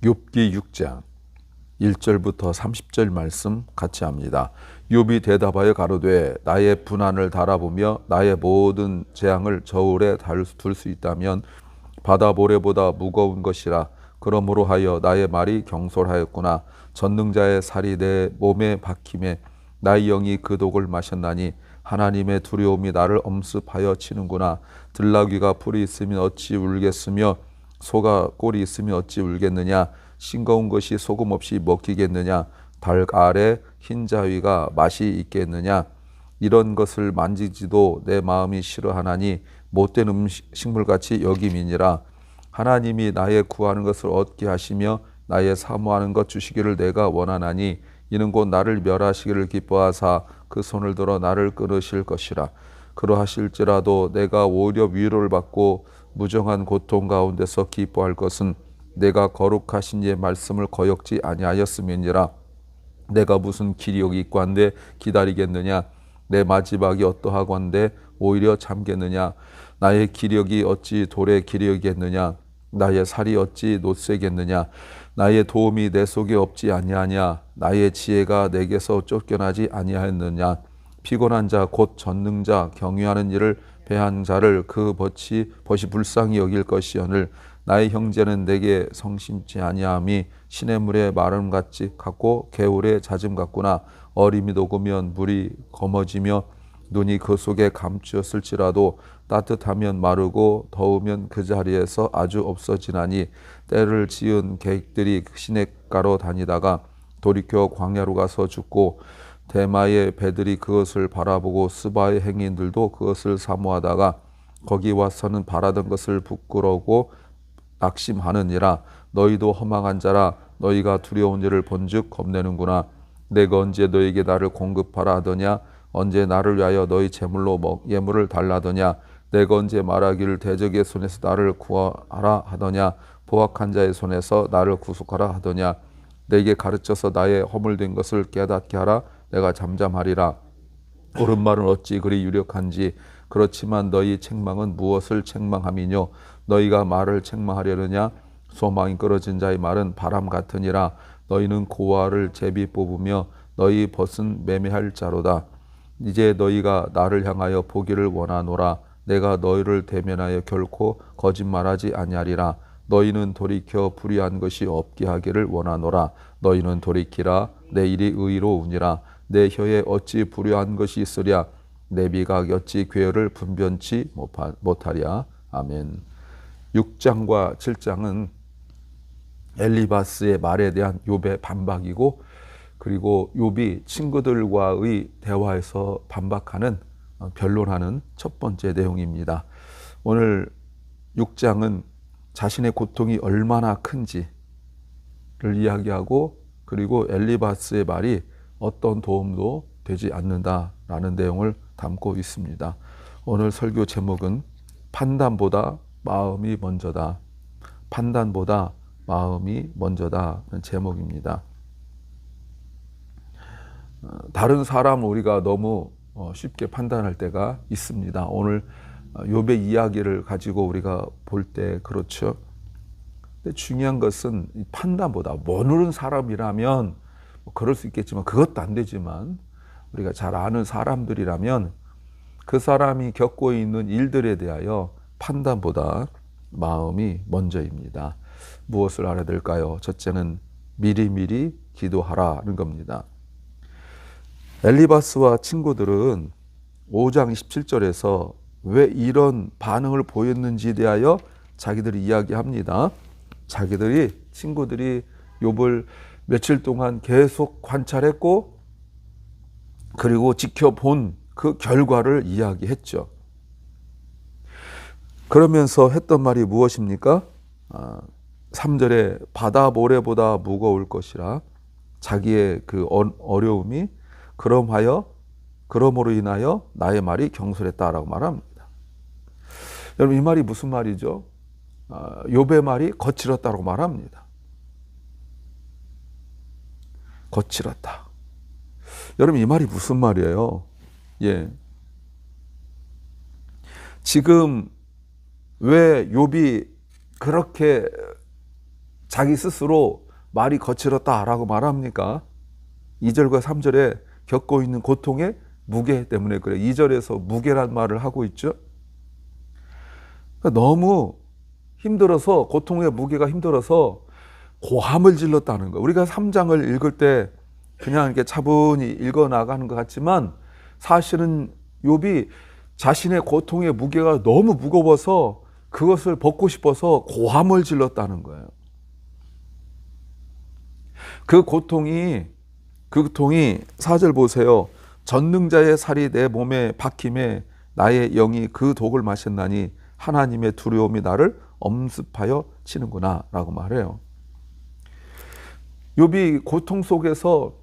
욥기 6장 1절부터 30절 말씀 같이 합니다. 욥이 대답하여 가로되 나의 분한을 달아보며 나의 모든 재앙을 저울에 둘 수 있다면 바다 모래보다 무거운 것이라. 그러므로 하여 나의 말이 경솔하였구나. 전능자의 살이 내 몸에 박힘에 나의 영이 그 독을 마셨나니 하나님의 두려움이 나를 엄습하여 치는구나. 들나귀가 풀이 있으면 어찌 울겠으며 소가 꼴이 있으면 어찌 울겠느냐. 싱거운 것이 소금 없이 먹히겠느냐. 닭 알에 흰 자위가 맛이 있겠느냐. 이런 것을 만지지도 내 마음이 싫어하나니 못된 식물같이 여김이니라. 하나님이 나의 구하는 것을 얻게 하시며 나의 사모하는 것 주시기를 내가 원하나니 이는 곧 나를 멸하시기를 기뻐하사 그 손을 들어 나를 끊으실 것이라. 그러하실지라도 내가 오히려 위로를 받고 무정한 고통 가운데서 기뻐할 것은 내가 거룩하신 이의 말씀을 거역지 아니하였음이니라. 내가 무슨 기력이 있고 한데 기다리겠느냐. 내 마지막이 어떠하고 한데 오히려 잠겠느냐. 나의 기력이 어찌 돌의 기력이겠느냐. 나의 살이 어찌 놋새겠느냐. 나의 도움이 내 속에 없지 아니하냐. 나의 지혜가 내게서 쫓겨나지 아니하였느냐. 피곤한 자 곧 전능자 경유하는 일을 배한 자를 그 벗이 불쌍히 여길 것이오늘 나의 형제는 내게 성심치 아니함이 시냇물의 마름 같고 개울의 잦음 같구나. 얼음이 녹으면 물이 검어지며 눈이 그 속에 감추었을지라도 따뜻하면 마르고 더우면 그 자리에서 아주 없어지나니 때를 지은 계획들이 시냇가로 다니다가 돌이켜 광야로 가서 죽고 대마의 배들이 그것을 바라보고 스바의 행인들도 그것을 사모하다가 거기 와서는 바라던 것을 부끄러우고 낙심하느니라. 너희도 허망한 자라. 너희가 두려운 일을 본즉 겁내는구나. 내가 언제 너에게 나를 공급하라 하더냐. 언제 나를 위하여 너희 제물로 예물을 달라더냐. 내가 언제 말하기를 대적의 손에서 나를 구하라 하더냐. 포악한 자의 손에서 나를 구속하라 하더냐. 내게 가르쳐서 나의 허물된 것을 깨닫게 하라. 내가 잠잠하리라. 옳은 말은 어찌 그리 유력한지. 그렇지만 너희 책망은 무엇을 책망함이뇨. 너희가 말을 책망하려느냐. 소망이 끊어진 자의 말은 바람 같으니라. 너희는 고아를 제비 뽑으며 너희 벗은 매매할 자로다. 이제 너희가 나를 향하여 보기를 원하노라. 내가 너희를 대면하여 결코 거짓말하지 아니하리라. 너희는 돌이켜 불의한 것이 없게 하기를 원하노라. 너희는 돌이키라. 내 일이 의로우니라. 내 혀에 어찌 불의한 것이 있으랴. 내 미각이 어찌 괴를 분변치 못하랴. 아멘. 6장과 7장은 엘리바스의 말에 대한 욥의 반박이고, 그리고 욥이 친구들과의 대화에서 반박하는 변론하는 첫 번째 내용입니다. 오늘 6장은 자신의 고통이 얼마나 큰지를 이야기하고, 그리고 엘리바스의 말이 어떤 도움도 되지 않는다라는 내용을 담고 있습니다. 오늘 설교 제목은 판단보다 마음이 먼저다. 판단보다 마음이 먼저다는 제목입니다. 다른 사람 우리가 너무 쉽게 판단할 때가 있습니다. 오늘 욥의 이야기를 가지고 우리가 볼 때 그렇죠. 근데 중요한 것은 이 판단보다, 모르는 사람이라면 그럴 수 있겠지만, 그것도 안 되지만 우리가 잘 아는 사람들이라면 그 사람이 겪고 있는 일들에 대하여 판단보다 마음이 먼저입니다. 무엇을 알아야 될까요? 첫째는 미리미리 기도하라는 겁니다. 엘리바스와 친구들은 5장 17절에서 왜 이런 반응을 보였는지에 대하여 자기들이 이야기합니다. 친구들이 욥을 며칠 동안 계속 관찰했고, 그리고 지켜본 그 결과를 이야기했죠. 그러면서 했던 말이 무엇입니까? 3절에 바다 모래보다 무거울 것이라. 자기의 그 어려움이 그러므로 인하여 나의 말이 경솔했다라고 말합니다. 여러분, 이 말이 무슨 말이죠? 욥의 말이 거칠었다고 말합니다. 거칠었다. 여러분, 이 말이 무슨 말이에요? 지금 왜 욥이 그렇게 자기 스스로 말이 거칠었다라고 말합니까? 2절과 3절에 겪고 있는 고통의 무게 때문에 그래. 2절에서 무게란 말을 하고 있죠. 그러니까 너무 힘들어서, 고통의 무게가 힘들어서 고함을 질렀다는 거. 우리가 3장을 읽을 때 그냥 이렇게 차분히 읽어 나가는 것 같지만 사실은 욥이 자신의 고통의 무게가 너무 무거워서 그것을 벗고 싶어서 고함을 질렀다는 거예요. 그 고통이 4절 보세요. 전능자의 살이 내 몸에 박힘에 나의 영이 그 독을 마셨나니 하나님의 두려움이 나를 엄습하여 치는구나 라고 말해요. 욥이 고통 속에서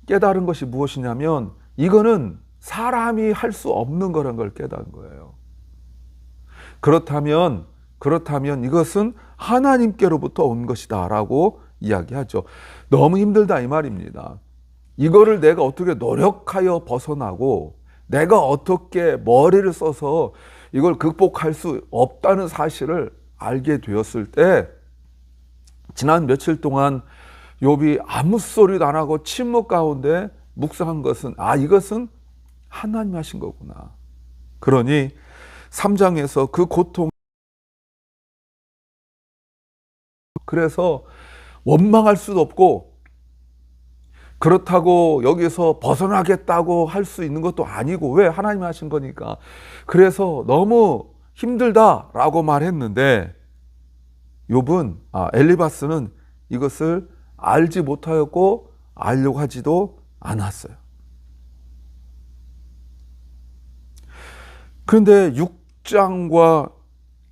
깨달은 것이 무엇이냐면 이거는 사람이 할 수 없는 거란 걸 깨달은 거예요. 그렇다면 이것은 하나님께로부터 온 것이다 라고 이야기하죠. 너무 힘들다 이 말입니다. 이거를 내가 어떻게 노력하여 벗어나고 내가 어떻게 머리를 써서 이걸 극복할 수 없다는 사실을 알게 되었을 때 지난 며칠 동안 욥이 아무 소리도 안 하고 침묵 가운데 묵상한 것은 이것은 하나님 하신 거구나. 그러니 3장에서 그 고통, 그래서 원망할 수도 없고 그렇다고 여기서 벗어나겠다고 할 수 있는 것도 아니고, 왜? 하나님이 하신 거니까. 그래서 너무 힘들다라고 말했는데 욥은 엘리바스는 이것을 알지 못하였고 알려고 하지도 않았어요. 그런데 6장과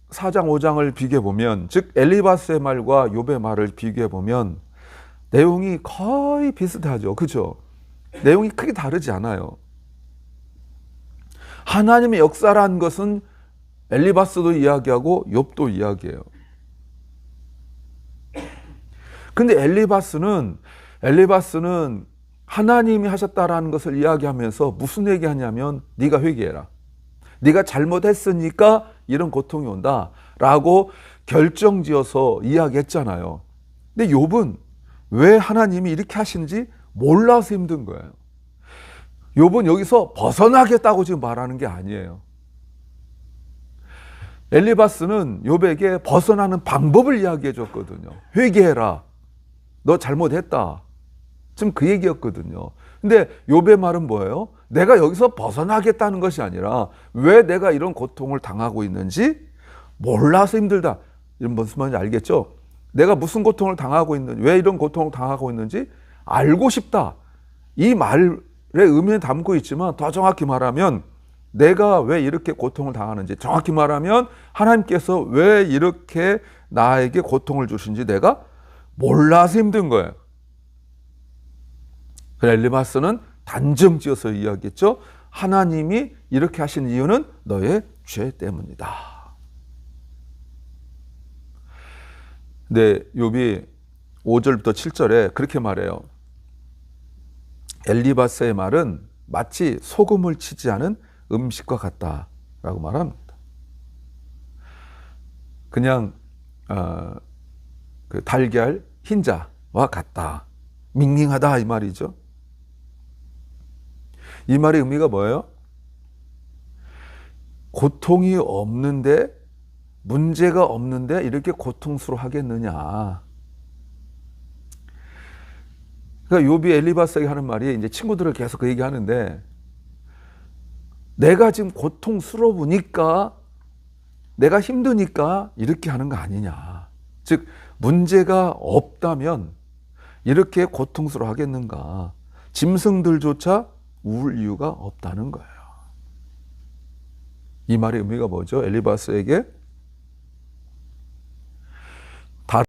4장, 5장을 비교해 보면, 즉 엘리바스의 말과 욥의 말을 비교해 보면 내용이 거의 비슷하죠. 그죠? 내용이 크게 다르지 않아요. 하나님의 역사라는 것은 엘리바스도 이야기하고 욥도 이야기해요. 근데 엘리바스는 하나님이 하셨다라는 것을 이야기하면서 무슨 얘기하냐면 네가 회개해라. 네가 잘못했으니까 이런 고통이 온다 라고 결정지어서 이야기했잖아요. 근데 욥은 왜 하나님이 이렇게 하시는지 몰라서 힘든 거예요. 욥은 여기서 벗어나겠다고 지금 말하는 게 아니에요. 엘리바스는 욥에게 벗어나는 방법을 이야기해 줬거든요. 회개해라. 너 잘못했다. 지금 그 얘기였거든요. 근데 욥의 말은 뭐예요? 내가 여기서 벗어나겠다는 것이 아니라 왜 내가 이런 고통을 당하고 있는지 몰라서 힘들다. 이런 무슨 말인지 알겠죠? 내가 무슨 고통을 당하고 있는지, 왜 이런 고통을 당하고 있는지 알고 싶다. 이 말의 의미는 담고 있지만 더 정확히 말하면 내가 왜 이렇게 고통을 당하는지, 정확히 말하면 하나님께서 왜 이렇게 나에게 고통을 주신지 내가 몰라서 힘든 거예요. 엘리바스는 단정지어서 이야기했죠. 하나님이 이렇게 하신 이유는 너의 죄 때문이다. 근데 욥이 5절부터 7절에 그렇게 말해요. 엘리바스의 말은 마치 소금을 치지 않은 음식과 같다라고 말합니다. 그냥 그 달걀 흰자와 같다. 밍밍하다 이 말이죠. 이 말의 의미가 뭐예요? 고통이 없는데, 문제가 없는데 이렇게 고통스러워 하겠느냐. 그러니까 욥이 엘리바스에게 하는 말이, 이제 친구들을 계속 그 얘기하는데, 내가 지금 고통스러우니까, 내가 힘드니까 이렇게 하는 거 아니냐. 즉 문제가 없다면 이렇게 고통스러워 하겠는가. 짐승들조차 울 이유가 없다는 거예요. 이 말의 의미가 뭐죠? 엘리바스에게 다른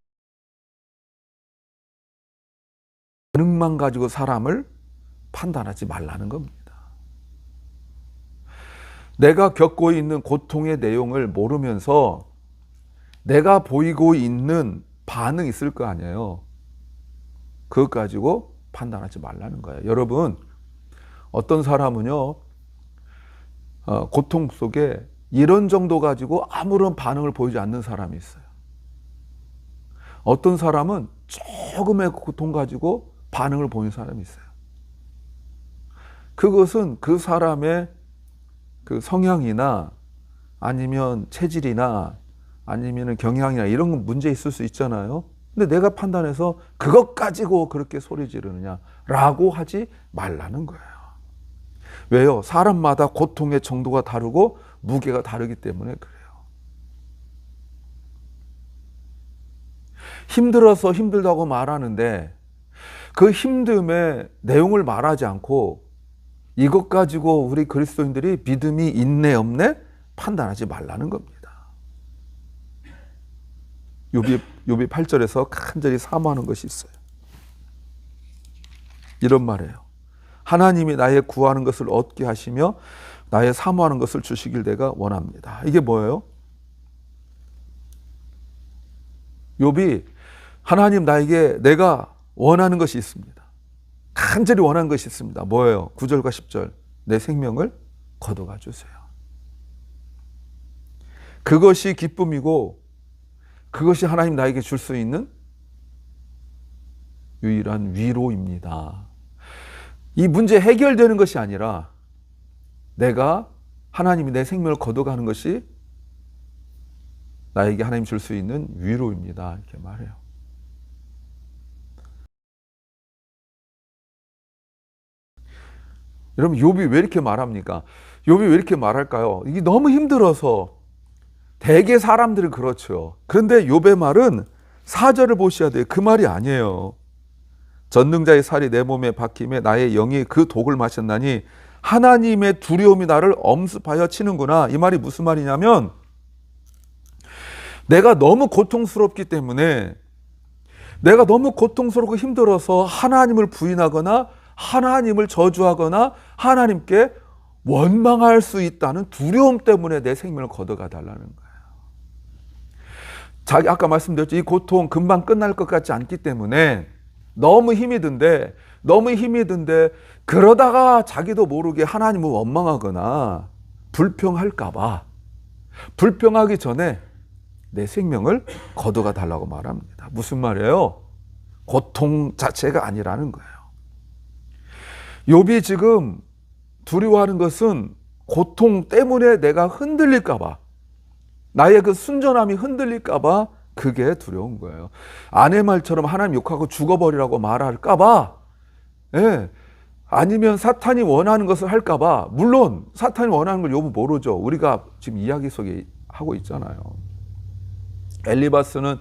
반응만 가지고 사람을 판단하지 말라는 겁니다. 내가 겪고 있는 고통의 내용을 모르면서 내가 보이고 있는 반응이 있을 거 아니에요. 그것 가지고 판단하지 말라는 거예요. 여러분, 어떤 사람은요, 고통 속에 이런 정도 가지고 아무런 반응을 보이지 않는 사람이 있어요. 어떤 사람은 조금의 고통 가지고 반응을 보이는 사람이 있어요. 그것은 그 사람의 그 성향이나 아니면 체질이나 아니면 경향이나 이런 건 문제 있을 수 있잖아요. 근데 내가 판단해서 그것 가지고 그렇게 소리 지르느냐라고 하지 말라는 거예요. 왜요? 사람마다 고통의 정도가 다르고 무게가 다르기 때문에 그래요. 힘들어서 힘들다고 말하는데 그 힘듦의 내용을 말하지 않고 이것 가지고 우리 그리스도인들이 믿음이 있네 없네 판단하지 말라는 겁니다. 욥이 8절에서 간절히 사모하는 것이 있어요. 이런 말이에요. 하나님이 나의 구하는 것을 얻게 하시며 나의 사모하는 것을 주시길 내가 원합니다. 이게 뭐예요? 욥이 하나님 나에게 내가 원하는 것이 있습니다. 간절히 원하는 것이 있습니다. 뭐예요? 9절과 10절. 내 생명을 거둬가 주세요. 그것이 기쁨이고 그것이 하나님 나에게 줄 수 있는 유일한 위로입니다. 이 문제 해결되는 것이 아니라 내가 하나님이 내 생명을 거둬가는 것이 나에게 하나님 줄 수 있는 위로입니다. 이렇게 말해요. 여러분 욥이 왜 이렇게 말합니까? 욥이 왜 이렇게 말할까요? 이게 너무 힘들어서. 대개 사람들은 그렇죠. 그런데 욥의 말은 4절을 보셔야 돼요. 그 말이 아니에요. 전능자의 살이 내 몸에 박힘에 나의 영이 그 독을 마셨나니 하나님의 두려움이 나를 엄습하여 치는구나. 이 말이 무슨 말이냐면 내가 너무 고통스럽기 때문에 내가 너무 고통스럽고 힘들어서 하나님을 부인하거나 하나님을 저주하거나 하나님께 원망할 수 있다는 두려움 때문에 내 생명을 걷어가 달라는 거예요. 아까 말씀드렸죠. 이 고통 금방 끝날 것 같지 않기 때문에 너무 힘이 든데 그러다가 자기도 모르게 하나님을 원망하거나 불평할까 봐 불평하기 전에 내 생명을 거둬가 달라고 말합니다. 무슨 말이에요? 고통 자체가 아니라는 거예요. 욥이 지금 두려워하는 것은 고통 때문에 내가 흔들릴까 봐, 나의 그 순전함이 흔들릴까 봐 그게 두려운 거예요. 아내 말처럼 하나님 욕하고 죽어버리라고 말할까 봐, 예. 아니면 사탄이 원하는 것을 할까 봐. 물론 사탄이 원하는 걸 욥은 모르죠. 우리가 지금 이야기 속에 하고 있잖아요. 엘리바스는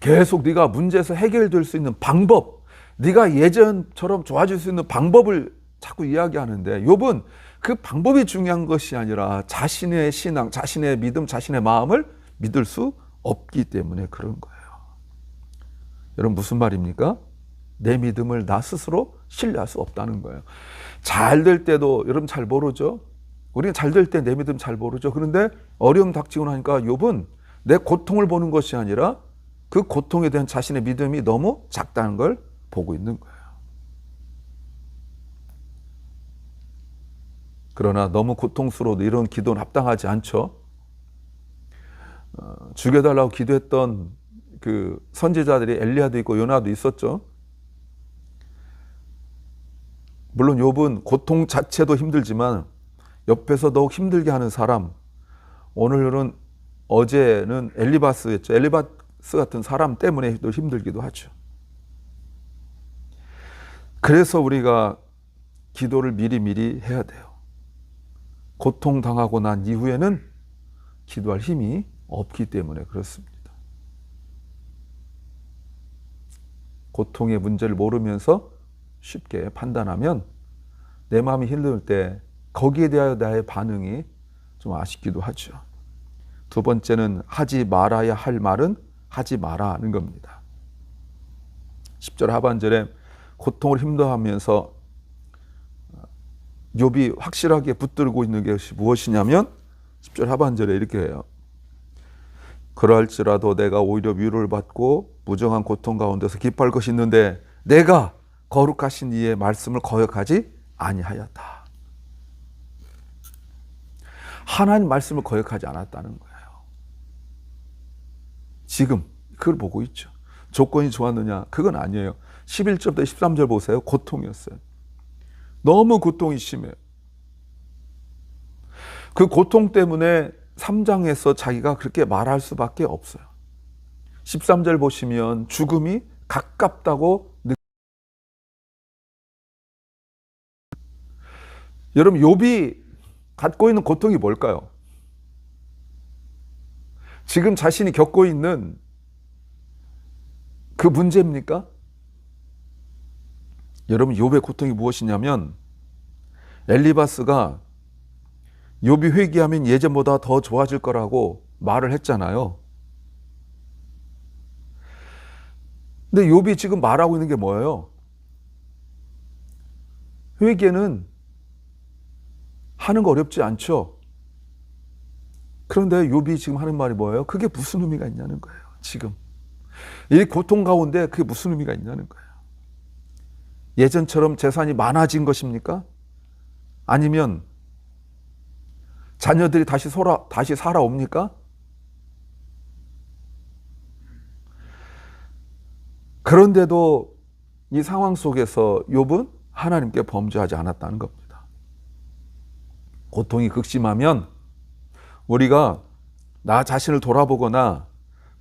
계속 네가 문제에서 해결될 수 있는 방법, 네가 예전처럼 좋아질 수 있는 방법을 자꾸 이야기하는데 욥은 그 방법이 중요한 것이 아니라 자신의 신앙, 자신의 믿음, 자신의 마음을 믿을 수 없기 때문에 그런 거예요. 여러분 무슨 말입니까? 내 믿음을 나 스스로 신뢰할 수 없다는 거예요. 잘 될 때도 여러분 잘 모르죠. 우리는 잘 될 때 내 믿음 잘 모르죠. 그런데 어려움 닥치고 나니까 욥은 내 고통을 보는 것이 아니라 그 고통에 대한 자신의 믿음이 너무 작다는 걸 보고 있는 거예요. 그러나 너무 고통스러워도 이런 기도는 합당하지 않죠. 죽여달라고 기도했던 그 선지자들이 엘리야도 있고 요나도 있었죠. 물론 욥은 고통 자체도 힘들지만 옆에서 더욱 힘들게 하는 사람, 오늘은 어제는 엘리바스였죠. 엘리바스 같은 사람 때문에 또 힘들기도 하죠. 그래서 우리가 기도를 미리미리 해야 돼요. 고통당하고 난 이후에는 기도할 힘이 없기 때문에 그렇습니다. 고통의 문제를 모르면서 쉽게 판단하면 내 마음이 힘들 때 거기에 대하여 나의 반응이 좀 아쉽기도 하죠. 두 번째는 하지 말아야 할 말은 하지 마라는 겁니다. 10절 하반절에 고통을 힘들어하면서 욥이 확실하게 붙들고 있는 것이 무엇이냐면 10절 하반절에 이렇게 해요. 그럴지라도 내가 오히려 위로를 받고 무정한 고통 가운데서 기뻐할 것이 있는데 내가 거룩하신 이의 말씀을 거역하지 아니하였다. 하나님 말씀을 거역하지 않았다는 거예요. 지금 그걸 보고 있죠. 조건이 좋았느냐? 그건 아니에요. 11절부터 13절 보세요. 고통이었어요. 너무 고통이 심해요. 그 고통 때문에 3장에서 자기가 그렇게 말할 수밖에 없어요. 13절 보시면 죽음이 가깝다고 여러분, 욥이 갖고 있는 고통이 뭘까요? 지금 자신이 겪고 있는 그 문제입니까? 여러분, 욥의 고통이 무엇이냐면 엘리바스가 욥이 회개하면 예전보다 더 좋아질 거라고 말을 했잖아요. 근데 욥이 지금 말하고 있는 게 뭐예요? 회개는 하는 거 어렵지 않죠? 그런데 욥이 지금 하는 말이 뭐예요? 그게 무슨 의미가 있냐는 거예요. 지금 이 고통 가운데 그게 무슨 의미가 있냐는 거예요. 예전처럼 재산이 많아진 것입니까? 아니면 자녀들이 다시 살아옵니까? 그런데도 이 상황 속에서 욥은 하나님께 범죄하지 않았다는 겁니다. 고통이 극심하면 우리가 나 자신을 돌아보거나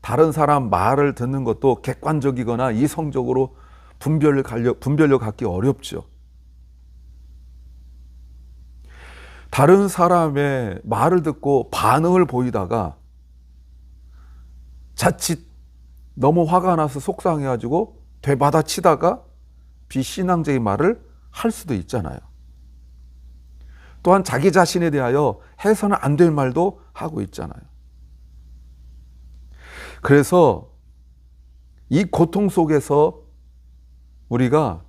다른 사람 말을 듣는 것도 객관적이거나 이성적으로 분별력 갖기 어렵죠. 다른 사람의 말을 듣고 반응을 보이다가 자칫 너무 화가 나서 속상해가지고 되받아치다가 비신앙적인 말을 할 수도 있잖아요. 또한 자기 자신에 대하여 해서는 안 될 말도 하고 있잖아요. 그래서 이 고통 속에서 우리가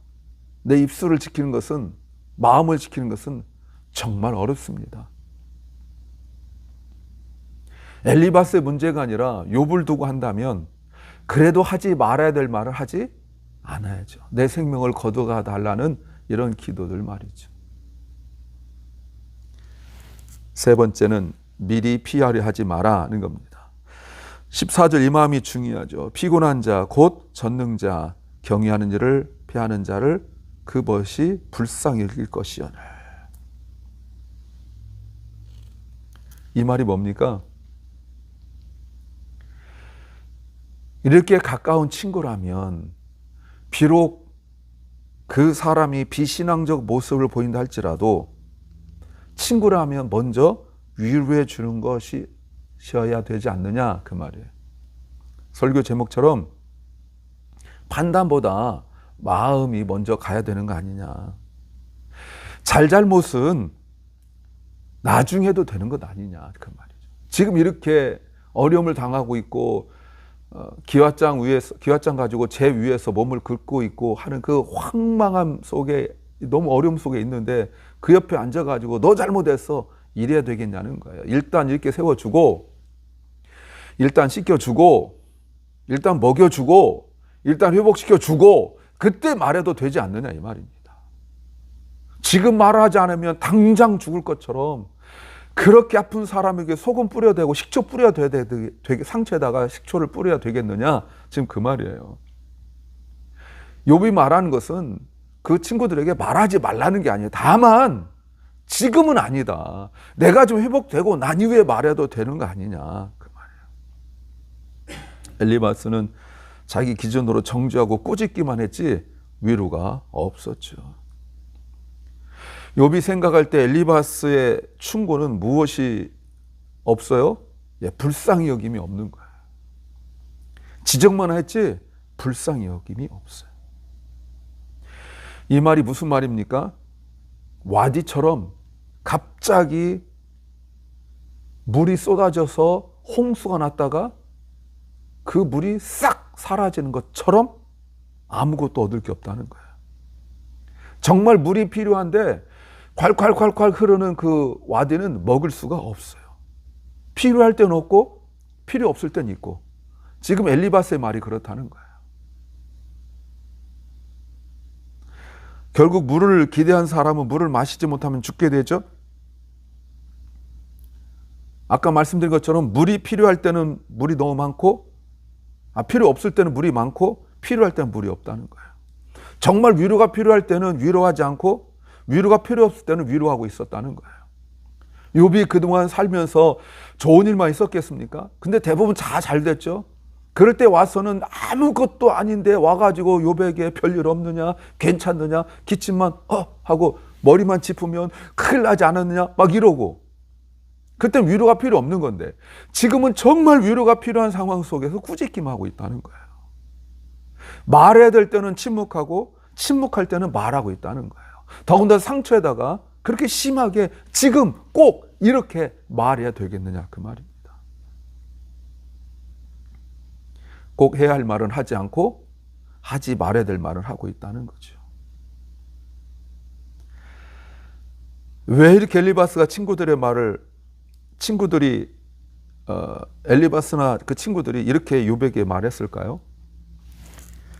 내 입술을 지키는 것은, 마음을 지키는 것은 정말 어렵습니다. 엘리바스의 문제가 아니라 욥을 두고 한다면 그래도 하지 말아야 될 말을 하지 않아야죠. 내 생명을 거둬가 달라는 이런 기도들 말이죠. 세 번째는 미리 피하려 하지 마라는 겁니다. 14절 이 마음이 중요하죠. 피곤한 자 곧 전능자 경외하는 일을 피하는 자를 그것이 불쌍히 여길 것이오늘. 이 말이 뭡니까? 이렇게 가까운 친구라면 비록 그 사람이 비신앙적 모습을 보인다 할지라도 친구라면 먼저 위로해 주는 것이어야 되지 않느냐, 그 말이에요. 설교 제목처럼 판단보다 마음이 먼저 가야 되는 거 아니냐. 잘못은 나중에 해도 되는 것 아니냐, 그 말이죠. 지금 이렇게 어려움을 당하고 있고 기왓장 가지고 제 위에서 몸을 긁고 있고 하는 그 황망함 속에, 너무 어려움 속에 있는데 그 옆에 앉아가지고 너 잘못했어 이래야 되겠냐는 거예요. 일단 이렇게 세워주고, 일단 씻겨주고, 일단 먹여주고, 일단 회복시켜주고, 그때 말해도 되지 않느냐 이 말입니다. 지금 말하지 않으면 당장 죽을 것처럼 그렇게 아픈 사람에게 소금 뿌려야 되고 식초 뿌려야 되게 상처에다가 식초를 뿌려야 되겠느냐, 지금 그 말이에요. 욥이 말하는 것은 그 친구들에게 말하지 말라는 게 아니에요. 다만 지금은 아니다. 내가 좀 회복되고 난 이후에 말해도 되는 거 아니냐, 그 말이에요. 엘리바스는 자기 기준으로 정죄하고 꾸짖기만 했지 위로가 없었죠. 욥이 생각할 때 엘리바스의 충고는 무엇이 없어요? 불쌍히 여김이 없는 거예요. 지적만 했지 불쌍히 여김이 없어요. 이 말이 무슨 말입니까? 와디처럼 갑자기 물이 쏟아져서 홍수가 났다가 그 물이 싹 사라지는 것처럼 아무것도 얻을 게 없다는 거예요. 정말 물이 필요한데 콸콸콸콸 흐르는 그 와디는 먹을 수가 없어요. 필요할 때는 없고 필요 없을 때는 있고, 지금 엘리바스의 말이 그렇다는 거예요. 결국 물을 기대한 사람은 물을 마시지 못하면 죽게 되죠. 아까 말씀드린 것처럼 물이 필요할 때는 물이 너무 많고 필요 없을 때는 물이 많고 필요할 때는 물이 없다는 거예요. 정말 위로가 필요할 때는 위로하지 않고 위로가 필요 없을 때는 위로하고 있었다는 거예요. 욥이 그동안 살면서 좋은 일만 있었겠습니까? 근데 대부분 다 잘 됐죠. 그럴 때 와서는 아무것도 아닌데 와가지고 욥에게 별일 없느냐, 괜찮느냐, 기침만 하고 머리만 짚으면 큰일 나지 않았느냐 막 이러고, 그땐 위로가 필요 없는 건데 지금은 정말 위로가 필요한 상황 속에서 꾸짖기만 하고 있다는 거예요. 말해야 될 때는 침묵하고 침묵할 때는 말하고 있다는 거예요. 더군다나 상처에다가 그렇게 심하게 지금 꼭 이렇게 말해야 되겠느냐 그 말입니다. 꼭 해야 할 말은 하지 않고 하지 말아야 될 말을 하고 있다는 거죠. 왜 이렇게 엘리바스가 친구들이 엘리바스나 그 친구들이 이렇게 욥에게 말했을까요?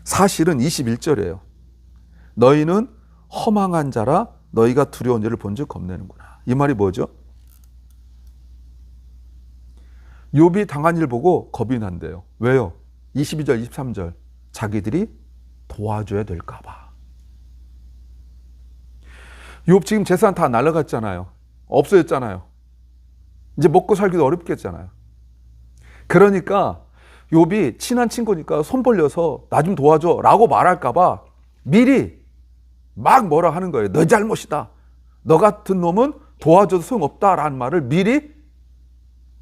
사실은 21절이에요. 너희는 허망한 자라 너희가 두려운 일을 본 적 겁내는구나. 이 말이 뭐죠? 욥이 당한 일 보고 겁이 난대요. 왜요? 22절, 23절. 자기들이 도와줘야 될까 봐. 욥 지금 재산 다 날아갔잖아요. 없어졌잖아요. 이제 먹고 살기도 어렵겠잖아요. 그러니까 욥이 친한 친구니까 손 벌려서 나 좀 도와줘 라고 말할까 봐 미리 막 뭐라 하는 거예요. 너 잘못이다. 너 같은 놈은 도와줘도 소용없다라는 말을 미리,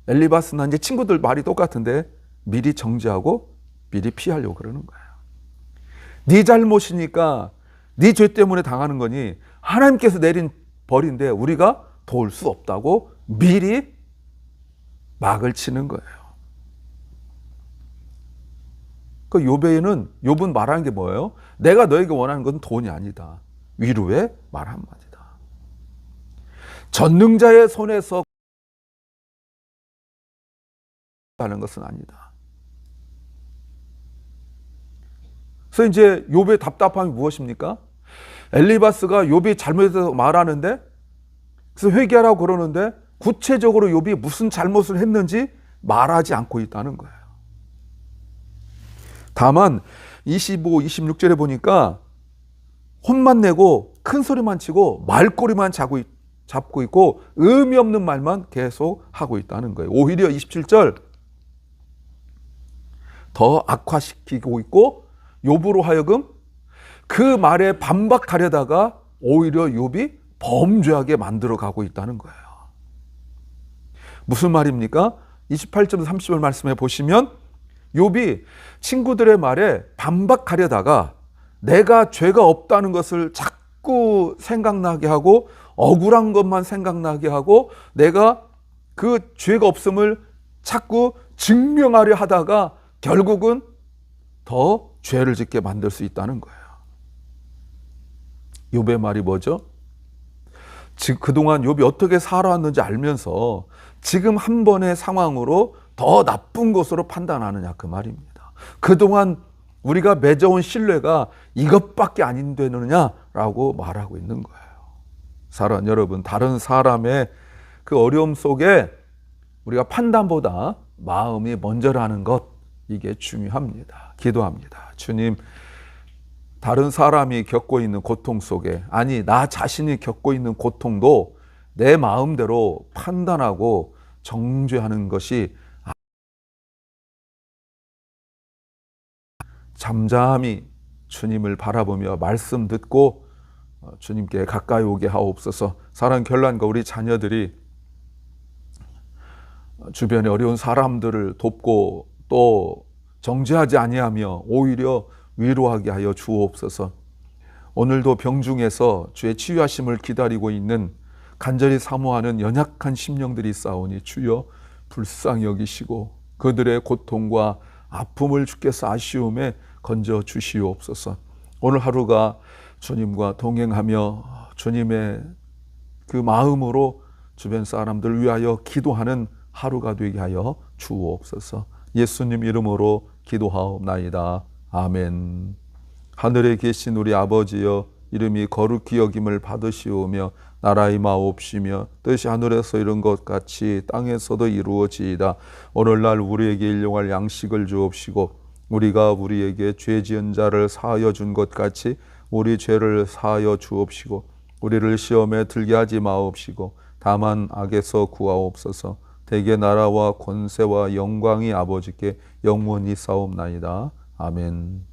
엘리바스나 이제 친구들 말이 똑같은데 미리 정지하고 미리 피하려고 그러는 거예요. 네 잘못이니까 네 죄 때문에 당하는 거니 하나님께서 내린 벌인데 우리가 도울 수 없다고 미리 막을 치는 거예요. 그 욥은 말하는 게 뭐예요? 내가 너에게 원하는 건 돈이 아니다. 위로의 말 한마디다. 전능자의 손에서 하는 것은 아니다. 그래서 이제 욥의 답답함이 무엇입니까? 엘리바스가 욥이 잘못해서 말하는데, 그래서 회개하라고 그러는데 구체적으로 욥이 무슨 잘못을 했는지 말하지 않고 있다는 거예요. 다만 25, 26절에 보니까 혼만 내고 큰 소리만 치고 말꼬리만 잡고 있고 의미 없는 말만 계속 하고 있다는 거예요. 오히려 27절 더 악화시키고 있고 욥으로 하여금 그 말에 반박하려다가 오히려 욥이 범죄하게 만들어가고 있다는 거예요. 무슨 말입니까? 28절 30절 말씀에 보시면 욥이 친구들의 말에 반박하려다가 내가 죄가 없다는 것을 자꾸 생각나게 하고 억울한 것만 생각나게 하고 내가 그 죄가 없음을 자꾸 증명하려 하다가 결국은 더 죄를 짓게 만들 수 있다는 거예요. 욥의 말이 뭐죠? 지금 그동안 욥이 어떻게 살아왔는지 알면서 지금 한 번의 상황으로 더 나쁜 것으로 판단하느냐 그 말입니다. 그동안 우리가 맺어온 신뢰가 이것밖에 안 되느냐라고 말하고 있는 거예요. 사랑하는 여러분, 다른 사람의 그 어려움 속에 우리가 판단보다 마음이 먼저라는 것, 이게 중요합니다. 기도합니다. 주님, 다른 사람이 겪고 있는 고통 속에, 아니 나 자신이 겪고 있는 고통도 내 마음대로 판단하고 정죄하는 것이 잠잠히 주님을 바라보며 말씀 듣고 주님께 가까이 오게 하옵소서. 사랑하는 결란과 우리 자녀들이 주변에 어려운 사람들을 돕고 또 정죄하지 아니하며 오히려 위로하게 하여 주옵소서. 오늘도 병중에서 주의 치유하심을 기다리고 있는 간절히 사모하는 연약한 심령들이 있사오니 주여 불쌍히 여기시고 그들의 고통과 아픔을 주께서 아쉬움에 건져 주시옵소서. 오늘 하루가 주님과 동행하며 주님의 그 마음으로 주변 사람들 위하여 기도하는 하루가 되게 하여 주옵소서. 예수님 이름으로 기도하옵나이다. 아멘. 하늘에 계신 우리 아버지여, 이름이 거룩히 여김을 받으시오며 나라의 마옵시며 뜻이 하늘에서 이룬 것 같이 땅에서도 이루어지이다. 오늘날 우리에게 일용할 양식을 주옵시고 우리가 우리에게 죄 지은 자를 사하여 준 것 같이 우리 죄를 사하여 주옵시고 우리를 시험에 들게 하지 마옵시고 다만 악에서 구하옵소서. 대개 나라와 권세와 영광이 아버지께 영원히 싸움나이다. 아멘.